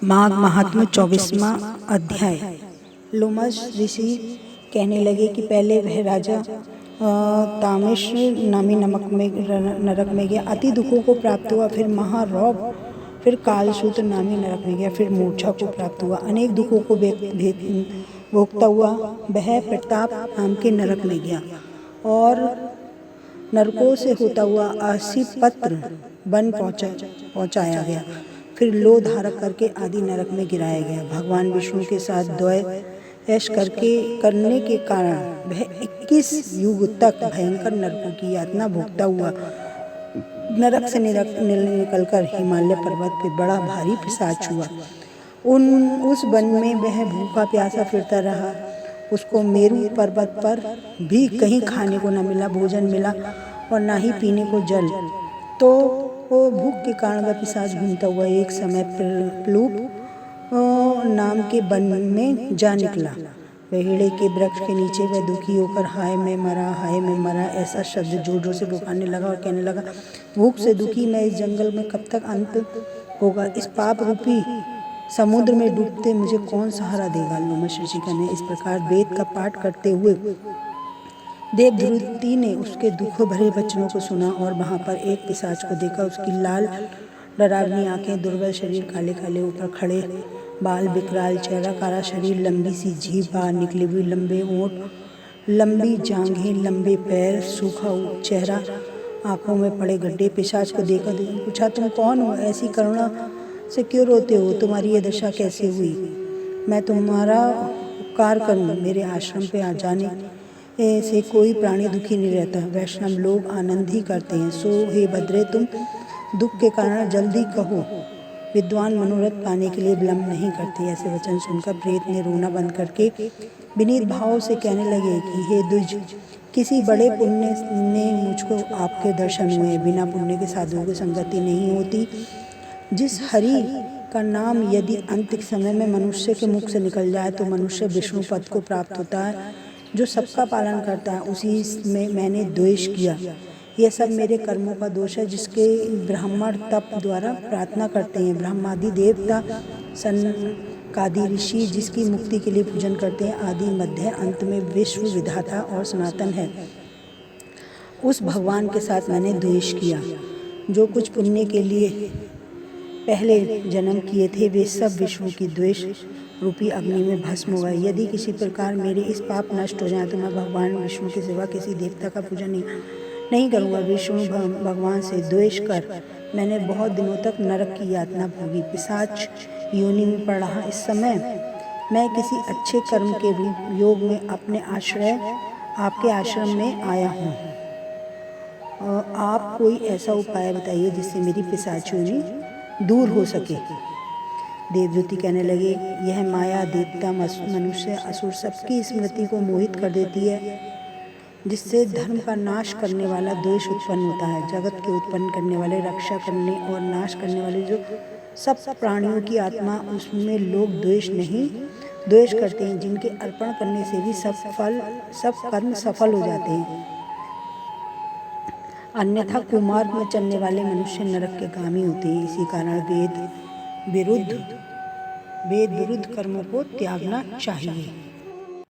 माघ महात्म्य 24वां अध्याय। लोमश ऋषि कहने लगे कि पहले वह राजा तामिश नामी नरक में गया, अति दुखों को प्राप्त हुआ। फिर महारौब, फिर कालसूत्र नामी नरक में गया, फिर मूर्छा को प्राप्त हुआ। अनेक दुखों को भोगता हुआ वह प्रताप नाम के नरक में गया और नरकों से होता हुआ असीपत्र वन पहुंचाया गया। फिर लो धारक करके आदि नरक में गिराया गया। भगवान विष्णु के साथ द्वैष करने के कारण वह 21 युग तक भयंकर नरकों की यातना भोगता हुआ नरक से निकलकर हिमालय पर्वत पे बड़ा भारी पिशाच हुआ। उस वन में वह भूखा प्यासा फिरता रहा। उसको मेरू पर्वत पर भी कहीं खाने को न मिला, भोजन मिला और ना ही पीने को जल। तो वो भूख के कारण वह पिशाच घूमता हुआ एक समय प्लूप नाम के वन में जा निकला। पेड़े के वृक्ष के नीचे वह दुखी होकर हाय मैं मरा ऐसा शब्द जोर जोर से पुकारने लगा और कहने लगा, भूख से दुखी मैं इस जंगल में कब तक अंत होगा। इस पाप रूपी समुद्र में डूबते मुझे कौन सहारा देगा। लोमश ऋषि ने इस प्रकार वेद का पाठ करते हुए देवद्रुति ने उसके दुख भरे वचनों को सुना और वहां पर एक पिशाच को देखा। उसकी लाल डरावनी आंखें, दुर्बल शरीर, काले काले ऊपर खड़े बाल, विकराल चेहरा, काला शरीर, लंबी सी जीभ, बाहर निकली हुई लंबे ओंठ, लंबी जांघें, लंबे पैर, सूखा चेहरा, आंखों में पड़े गड्ढे। पिशाच को देखा पूछा, तुम कौन हो? ऐसी करुणा से क्यों रोते हो? तुम्हारी यह दशा कैसे हुई? मैं तुम्हारा उपकार करूं। मेरे आश्रम पे आ जाने से कोई प्राणी दुखी नहीं रहता। वैष्णव लोग आनंद ही करते हैं। सो हे भद्रे, तुम दुख के कारण जल्दी कहो। विद्वान मनोरथ पाने के लिए विलंब नहीं करते। ऐसे वचन सुनकर प्रेत ने रोना बंद करके विनीत भाव से कहने लगे कि हे द्विज, किसी बड़े पुण्य ने मुझको आपके दर्शन हुए। बिना पुण्य के साधुओं की संगति नहीं होती। जिस हरि का नाम यदि अंतिम समय में मनुष्य के मुख से निकल जाए तो मनुष्य विष्णु पद को प्राप्त होता है। जो सबका पालन करता है उसी में मैंने द्वेष किया। यह सब मेरे कर्मों का दोष है जिसके ब्राह्मण तप द्वारा प्रार्थना करते हैं। ब्रह्मादि देवता, सनकादि ऋषि जिसकी मुक्ति के लिए पूजन करते हैं। आदि मध्य अंत में विश्व विधाता और सनातन है। उस भगवान के साथ मैंने द्वेष किया। जो कुछ पुण्य के लिए पहले जन्म किए थे वे सब विष्णु की द्वेष रूपी अग्नि में भस्म हुआ। यदि किसी प्रकार मेरे इस पाप नष्ट हो जाए तो मैं भगवान विष्णु के सिवा किसी देवता का पूजन नहीं करूँगा। विष्णु भगवान से द्वेष कर मैंने बहुत दिनों तक नरक की यातना भोगी, पिशाच योनि में पड़ रहा। इस समय मैं किसी अच्छे कर्म के योग में आपके आश्रम में आया हूँ। आप कोई ऐसा उपाय बताइए जिससे मेरी पिशाच योनि दूर हो सके। देवद्रुति कहने लगे, यह माया देवता, मनुष्य, असुर सबकी स्मृति को मोहित कर देती है, जिससे धर्म का नाश करने वाला द्वेष उत्पन्न होता है। जगत के उत्पन्न करने वाले, रक्षा करने और नाश करने वाले जो सब प्राणियों की आत्मा, उसमें लोग द्वेष करते हैं, जिनके अर्पण करने से भी सब कर्म सफल हो जाते हैं। अन्यथा कुमार्ग में चलने वाले मनुष्य नरक के गामी होते हैं। इसी कारण वेद विरुद्ध कर्मों को त्यागना चाहिए।